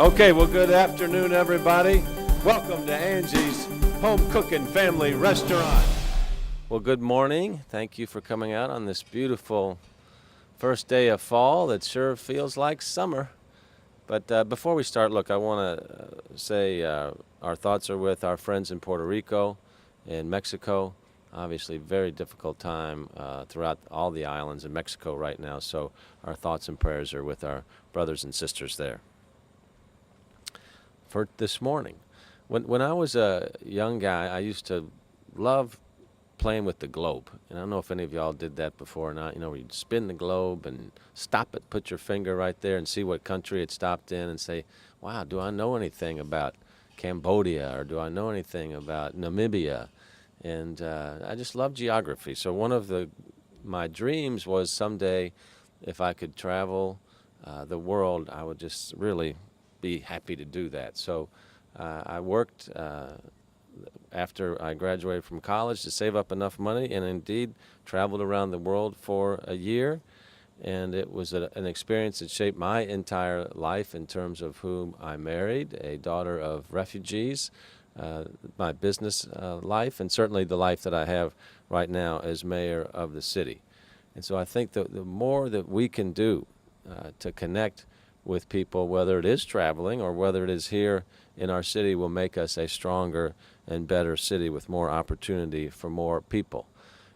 Okay, well, good afternoon, everybody. Welcome to Angie's Home Cooking Family Restaurant. Well, good morning. Thank you for coming out on this beautiful first day of fall that sure feels like summer. But before we start, look, I want to say our thoughts are with our friends in Puerto Rico and Mexico. Obviously, very difficult time throughout all the islands in Mexico right now. So our thoughts and prayers are with our brothers and sisters there. For this morning, when I was a young guy, I used to love playing with the globe. And I don't know if any of y'all did that before or not. You know, where you'd spin the globe and stop it, put your finger right there and see what country it stopped in and say, wow, do I know anything about Cambodia, or do I know anything about Namibia? And I just love geography. So one of my dreams was someday, if I could travel the world, I would just really be happy to do that. So I worked after I graduated from college to save up enough money, and indeed traveled around the world for a year. And it was an experience that shaped my entire life in terms of whom I married, a daughter of refugees, my business life, and certainly the life that I have right now as mayor of the city. And so I think that the more that we can do to connect with people, whether it is traveling or whether it is here in our city, will make us a stronger and better city with more opportunity for more people.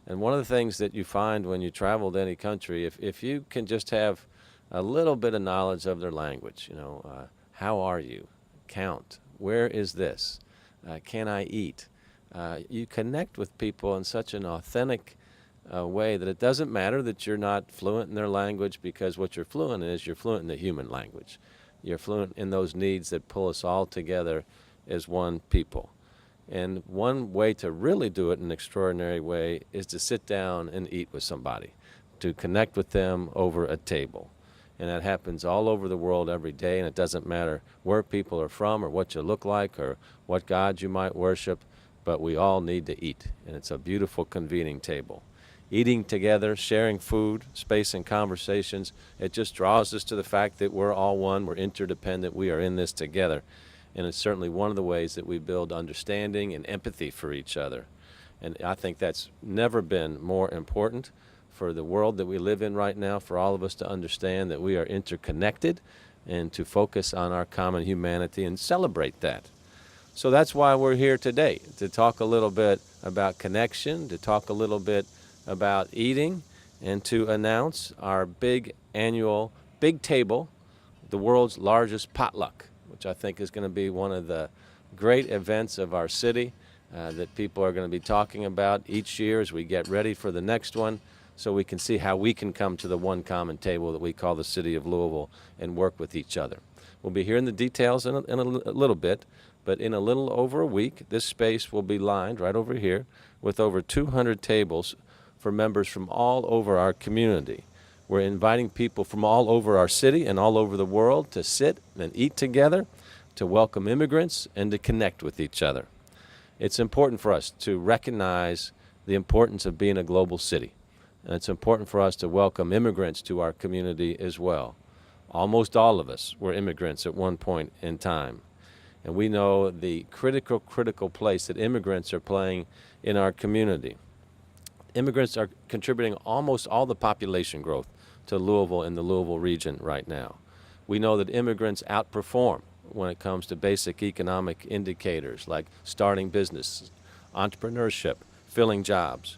And one of the things that you find when you travel to any country, if you can just have a little bit of knowledge of their language, you know, how are you? Count. Where is this? Can I eat? You connect with people in such an authentic way that it doesn't matter that you're not fluent in their language, because what you're fluent in is you're fluent in the human language. You're fluent in those needs that pull us all together as one people. And one way to really do it in an extraordinary way is to sit down and eat with somebody, to connect with them over a table. And that happens all over the world every day, and it doesn't matter where people are from or what you look like or what God you might worship, but we all need to eat, and it's a beautiful convening table. Eating together, sharing food, space, and conversations, it just draws us to the fact that we're all one, we're interdependent, we are in this together. And it's certainly one of the ways that we build understanding and empathy for each other. And I think that's never been more important for the world that we live in right now, for all of us to understand that we are interconnected and to focus on our common humanity and celebrate that. So that's why we're here today, to talk a little bit about connection, to talk a little bit about eating, and to announce our big annual big table, the world's largest potluck, which I think is going to be one of the great events of our city that people are going to be talking about each year as we get ready for the next one, so we can see how we can come to the one common table that we call the city of Louisville and work with each other. We'll be hearing the details in a little bit, but in a little over a week, this space will be lined right over here with over 200 tables for members from all over our community. We're inviting people from all over our city and all over the world to sit and eat together, to welcome immigrants, and to connect with each other. It's important for us to recognize the importance of being a global city, and it's important for us to welcome immigrants to our community as well. Almost all of us were immigrants at one point in time, and we know the critical place that immigrants are playing in our community. Immigrants are contributing almost all the population growth to Louisville and the Louisville region right now. We know that immigrants outperform when it comes to basic economic indicators like starting business, entrepreneurship, filling jobs.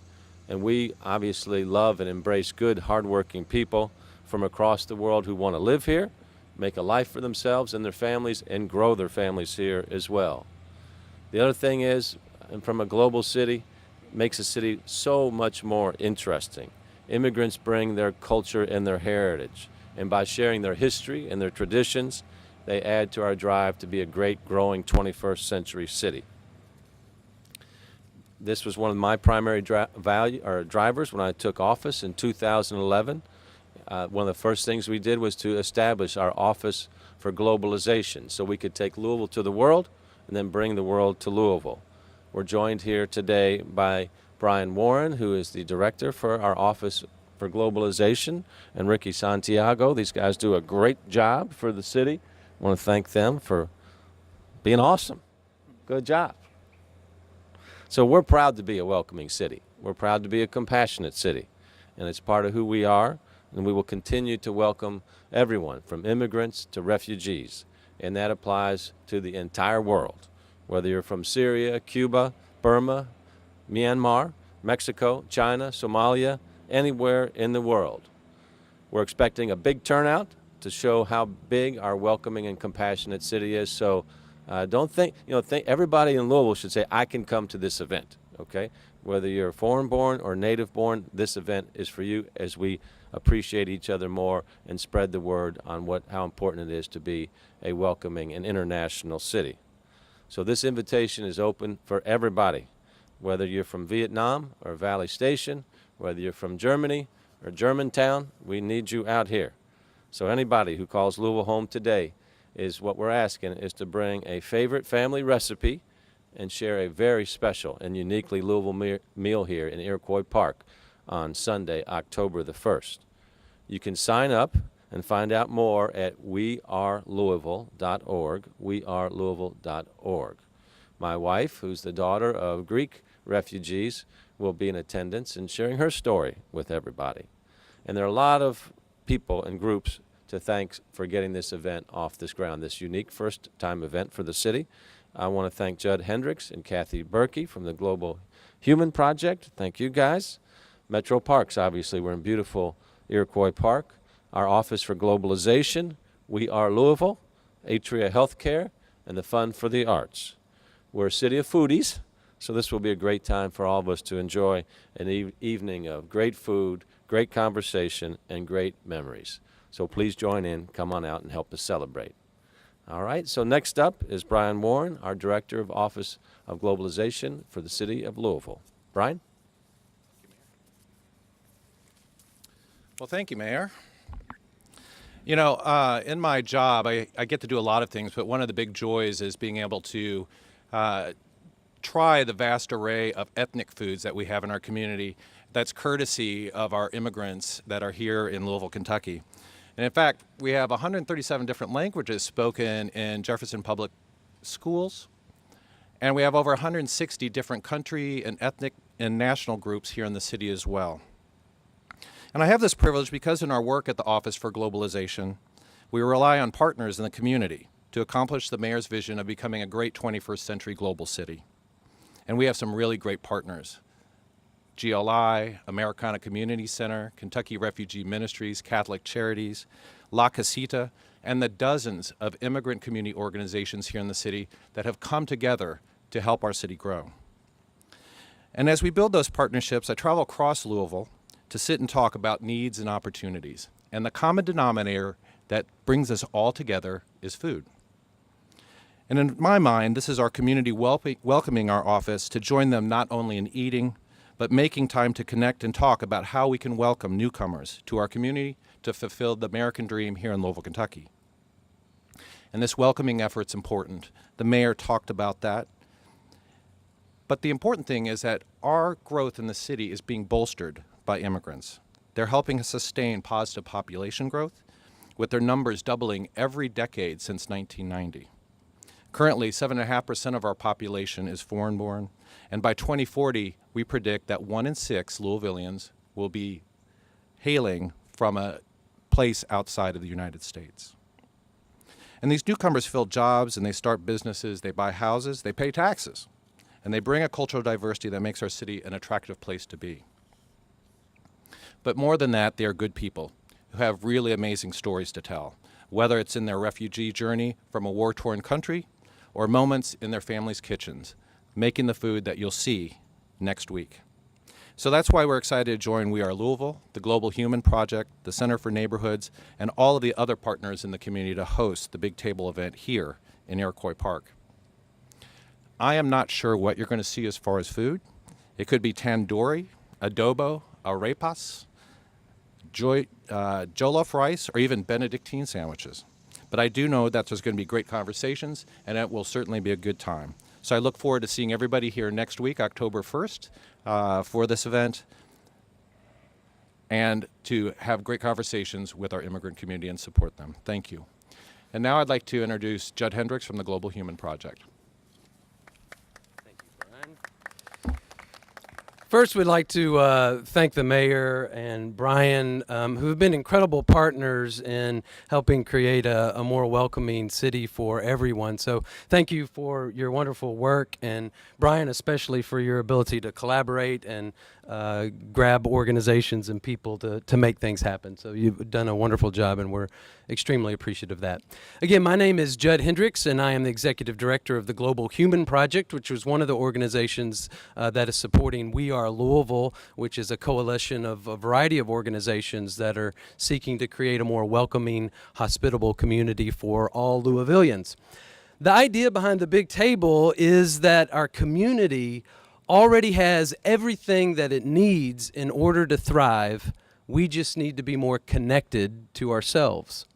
And we obviously love and embrace good, hardworking people from across the world who want to live here, make a life for themselves and their families, and grow their families here as well. The other thing is, and from a global city, makes a city so much more interesting. Immigrants bring their culture and their heritage, and by sharing their history and their traditions, they add to our drive to be a great, growing 21st century city. This was one of my primary drivers when I took office in 2011. One of the first things we did was to establish our Office for Globalization, so we could take Louisville to the world and then bring the world to Louisville. We're joined here today by Brian Warren, who is the director for our Office for Globalization, and Ricky Santiago. These guys do a great job for the city. I want to thank them for being awesome. Good job. So we're proud to be a welcoming city. We're proud to be a compassionate city. And it's part of who we are. And we will continue to welcome everyone from immigrants to refugees. And that applies to the entire world. Whether you're from Syria, Cuba, Burma, Myanmar, Mexico, China, Somalia, anywhere in the world. We're expecting a big turnout to show how big our welcoming and compassionate city is. So don't think, everybody in Louisville should say, I can come to this event, okay? Whether you're foreign-born or native-born, this event is for you as we appreciate each other more and spread the word on how important it is to be a welcoming and international city. So this invitation is open for everybody, whether you're from Vietnam or Valley Station, whether you're from Germany or Germantown, we need you out here. So anybody who calls Louisville home today is what we're asking is to bring a favorite family recipe and share a very special and uniquely Louisville meal here in Iroquois Park on Sunday, October the 1st. You can sign up and find out more at wearelouisville.org, wearelouisville.org. My wife, who's the daughter of Greek refugees, will be in attendance and sharing her story with everybody. And there are a lot of people and groups to thank for getting this event off this ground, this unique first-time event for the city. I want to thank Judd Hendricks and Kathy Berkey from the Global Human Project. Thank you, guys. Metro Parks, obviously, we're in beautiful Iroquois Park. Our Office for Globalization, We Are Louisville, Atria Healthcare, and the Fund for the Arts. We're a city of foodies, so this will be a great time for all of us to enjoy an evening of great food, great conversation, and great memories. So please join in, come on out, and help us celebrate. All right, so next up is Brian Warren, our Director of Office of Globalization for the City of Louisville. Brian? Well, thank you, Mayor. You know, in my job, I get to do a lot of things, but one of the big joys is being able to try the vast array of ethnic foods that we have in our community that's courtesy of our immigrants that are here in Louisville, Kentucky. And in fact, we have 137 different languages spoken in Jefferson Public Schools, and we have over 160 different country and ethnic and national groups here in the city as well. And I have this privilege because in our work at the Office for Globalization, we rely on partners in the community to accomplish the mayor's vision of becoming a great 21st century global city. And we have some really great partners. GLI, Americana Community Center, Kentucky Refugee Ministries, Catholic Charities, La Casita, and the dozens of immigrant community organizations here in the city that have come together to help our city grow. And as we build those partnerships, I travel across Louisville to sit and talk about needs and opportunities. And the common denominator that brings us all together is food. And in my mind, this is our community welcoming our office to join them not only in eating, but making time to connect and talk about how we can welcome newcomers to our community to fulfill the American dream here in Louisville, Kentucky. And this welcoming effort's important. The mayor talked about that. But the important thing is that our growth in the city is being bolstered by immigrants. They're helping us sustain positive population growth, with their numbers doubling every decade since 1990. Currently, 7.5% of our population is foreign-born, and by 2040, we predict that 1 in 6 Louisvillians will be hailing from a place outside of the United States. And these newcomers fill jobs, and they start businesses, they buy houses, they pay taxes, and they bring a cultural diversity that makes our city an attractive place to be. But more than that, they are good people who have really amazing stories to tell, whether it's in their refugee journey from a war-torn country or moments in their family's kitchens, making the food that you'll see next week. So that's why we're excited to join We Are Louisville, the Global Human Project, the Center for Neighborhoods, and all of the other partners in the community to host the Big Table event here in Iroquois Park. I am not sure what you're going to see as far as food. It could be tandoori, adobo, arepas, jollof rice, or even Benedictine sandwiches. But I do know that there's going to be great conversations, and it will certainly be a good time. So I look forward to seeing everybody here next week, October 1st, for this event, and to have great conversations with our immigrant community and support them. Thank you. And now I'd like to introduce Judd Hendricks from the Global Human Project. Thank you, Brian. First, we'd like to thank the mayor and Brian, who have been incredible partners in helping create a more welcoming city for everyone. So thank you for your wonderful work, and Brian, especially for your ability to collaborate and grab organizations and people to make things happen. So you've done a wonderful job, and we're extremely appreciative of that. Again, my name is Judd Hendricks, and I am the executive director of the Global Human Project, which was one of the organizations that is supporting We Are Louisville, which is a coalition of a variety of organizations that are seeking to create a more welcoming, hospitable community for all Louisvillians. The idea behind the big table is that our community already has everything that it needs in order to thrive. We just need to be more connected to ourselves.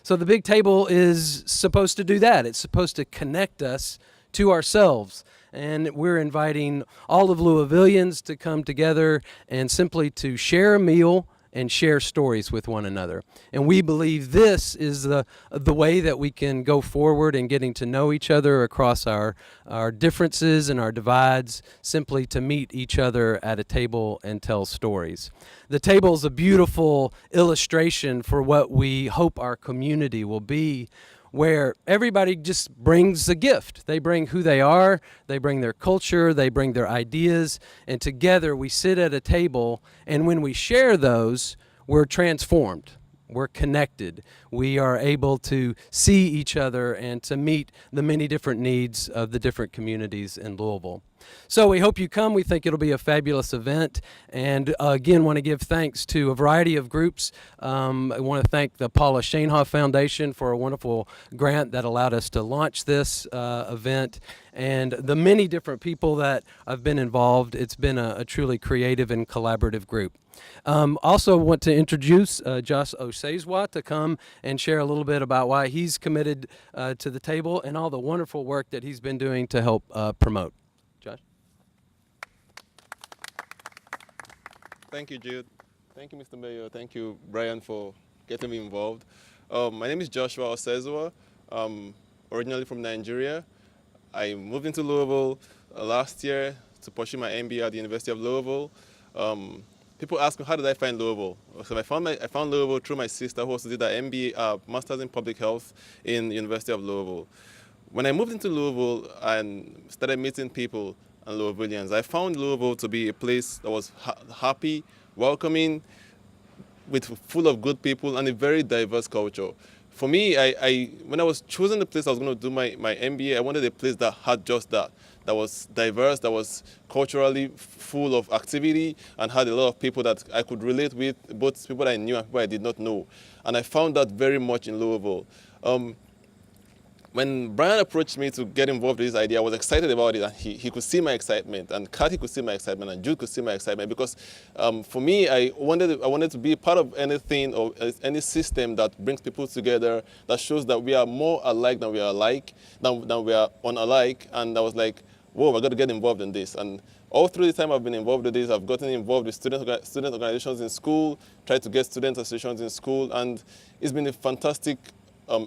So the big table is supposed to do that. It's supposed to connect us to ourselves. And we're inviting all of Louisvillians to come together and simply to share a meal and share stories with one another. And we believe this is the way that we can go forward in getting to know each other across our differences and our divides, simply to meet each other at a table and tell stories. The table is a beautiful illustration for what we hope our community will be, where everybody just brings a gift. They bring who they are, they bring their culture, they bring their ideas, and together we sit at a table, and when we share those, we're transformed. We're connected. We are able to see each other and to meet the many different needs of the different communities in Louisville. So we hope you come. We think it'll be a fabulous event. And again, want to give thanks to a variety of groups. I want to thank the Paula Shainhoff Foundation for a wonderful grant that allowed us to launch this event, and the many different people that have been involved. It's been a truly creative and collaborative group. Also want to introduce Josh Osezwa to come and share a little bit about why he's committed to the table and all the wonderful work that he's been doing to help promote. Josh? Thank you, Jude. Thank you, Mr. Mayor. Thank you, Brian, for getting me involved. My name is Joshua Osezwa. Originally from Nigeria. I moved into Louisville last year to pursue my MBA at the University of Louisville. People ask me, how did I find Louisville? So I found Louisville through my sister, who also did an MBA, Master's in Public Health in the University of Louisville. When I moved into Louisville and started meeting people and Louisvillians, I found Louisville to be a place that was happy, welcoming, full of good people and a very diverse culture. For me, when I was choosing the place I was going to do my MBA, I wanted a place that had just that was diverse, that was culturally full of activity, and had a lot of people that I could relate with, both people I knew and people I did not know. And I found that very much in Louisville. When Brian approached me to get involved in this idea, I was excited about it, and he could see my excitement, and Kathy could see my excitement, and Jude could see my excitement, because for me, I wanted to be part of anything or any system that brings people together, that shows that we are more alike than we are alike, than we are unalike. And I was like, whoa, I got to get involved in this. And all through the time I've been involved with this, I've gotten involved with student organizations in school, tried to get student associations in school, and it's been a fantastic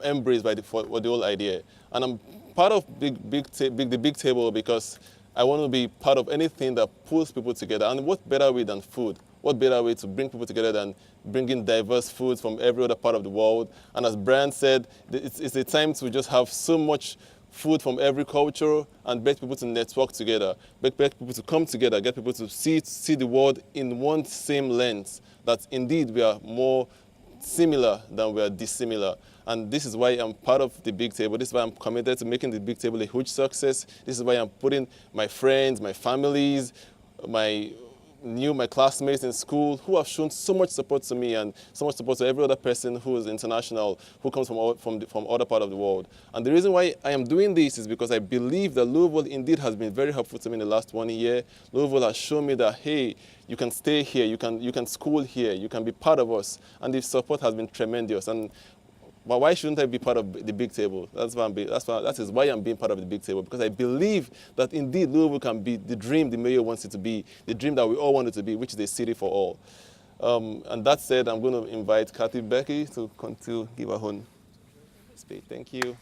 embraced for the whole idea. And I'm part of the big table because I want to be part of anything that pulls people together. And what better way than food? What better way to bring people together than bringing diverse foods from every other part of the world? And as Brian said, it's a time to just have so much food from every culture and get people to network together, get people to come together, get people to see the world in one same lens, that indeed we are more similar than we are dissimilar. And this is why I'm part of the big table. This is why I'm committed to making the big table a huge success. This is why I'm putting my friends, my families, my classmates in school, who have shown so much support to me and so much support to every other person who is international, who comes from other part of the world. And the reason why I am doing this is because I believe that Louisville indeed has been very helpful to me in the last 1 year. Louisville has shown me that, hey, you can stay here, you can school here, you can be part of us. And the support has been tremendous. And but why shouldn't I be part of the big table? That is why I'm being part of the big table, because I believe that indeed Louisville can be the dream the mayor wants it to be, the dream that we all want it to be, which is a city for all. And that said, I'm going to invite Kathy Becky to give her own. Godspeed. Thank you.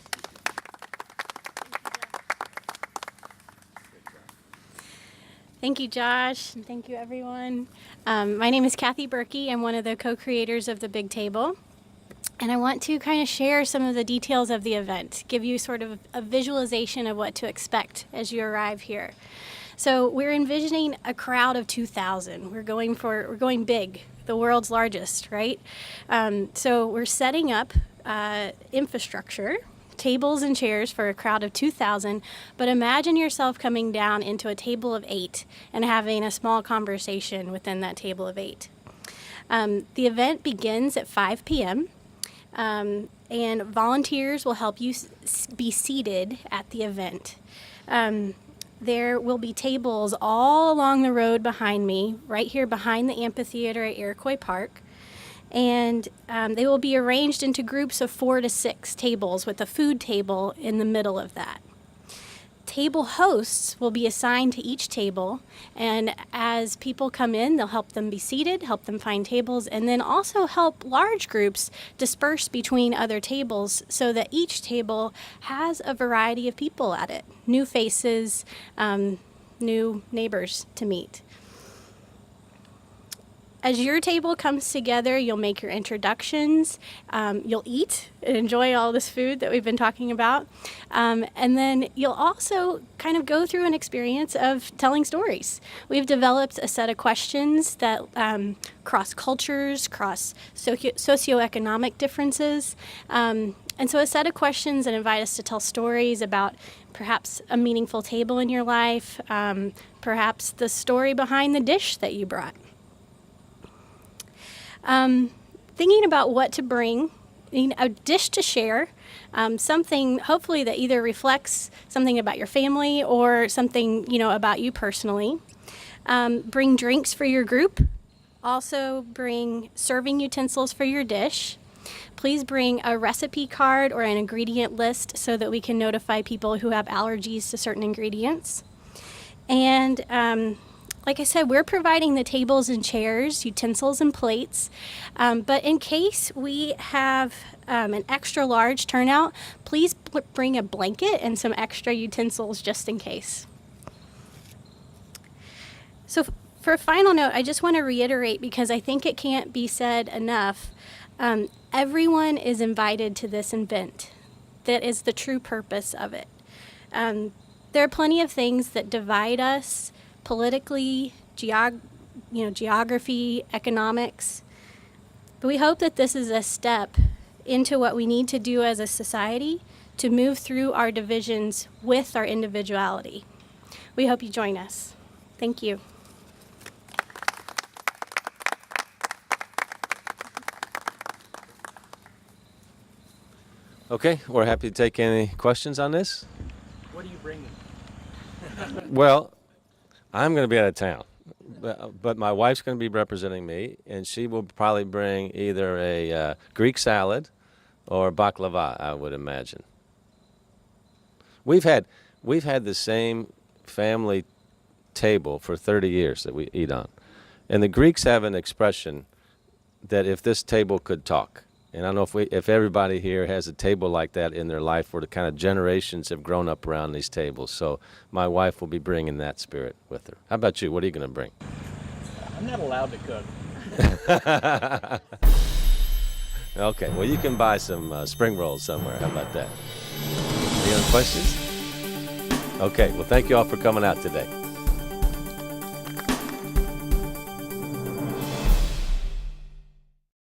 Thank you, Josh, and thank you, everyone. My name is Kathy Berkey. I'm one of the co-creators of the Big Table. And I want to kind of share some of the details of the event, give you sort of a visualization of what to expect as you arrive here. So we're envisioning a crowd of 2,000. We're going big, the world's largest, right? So we're setting up infrastructure, tables and chairs for a crowd of 2,000, but imagine yourself coming down into a table of 8 and having a small conversation within that table of 8. The event begins at 5 p.m., and volunteers will help you be seated at the event. There will be tables all along the road behind me, right here behind the amphitheater at Iroquois Park. And they will be arranged into groups of 4 to 6 tables with a food table in the middle of that. Table hosts will be assigned to each table, and as people come in, they'll help them be seated, help them find tables, and then also help large groups disperse between other tables so that each table has a variety of people at it, new faces, new neighbors to meet. As your table comes together, you'll make your introductions, you'll eat and enjoy all this food that we've been talking about, and then you'll also kind of go through an experience of telling stories. We've developed a set of questions that cross cultures, cross socioeconomic differences, and so a set of questions that invite us to tell stories about perhaps a meaningful table in your life, perhaps the story behind the dish that you brought. Thinking about what to bring, a dish to share, something hopefully that either reflects something about your family or something, about you personally. Bring drinks for your group. Also bring serving utensils for your dish. Please bring a recipe card or an ingredient list so that we can notify people who have allergies to certain ingredients. And like I said, we're providing the tables and chairs, utensils and plates, but in case we have an extra large turnout, please bring a blanket and some extra utensils just in case. So for a final note, I just want to reiterate, because I think it can't be said enough, everyone is invited to this event. That is the true purpose of it. There are plenty of things that divide us politically, geography, economics. But we hope that this is a step into what we need to do as a society to move through our divisions with our individuality. We hope you join us. Thank you. Okay, we're happy to take any questions on this. What are you bringing? Well, I'm going to be out of town, but my wife's going to be representing me, and she will probably bring either a Greek salad or baklava, I would imagine. We've had the same family table for 30 years that we eat on, and the Greeks have an expression that if this table could talk. And I don't know if everybody here has a table like that in their life where the kind of generations have grown up around these tables. So my wife will be bringing that spirit with her. How about you? What are you going to bring? I'm not allowed to cook. Okay, well, you can buy some spring rolls somewhere. How about that? Any other questions? Okay, well, thank you all for coming out today.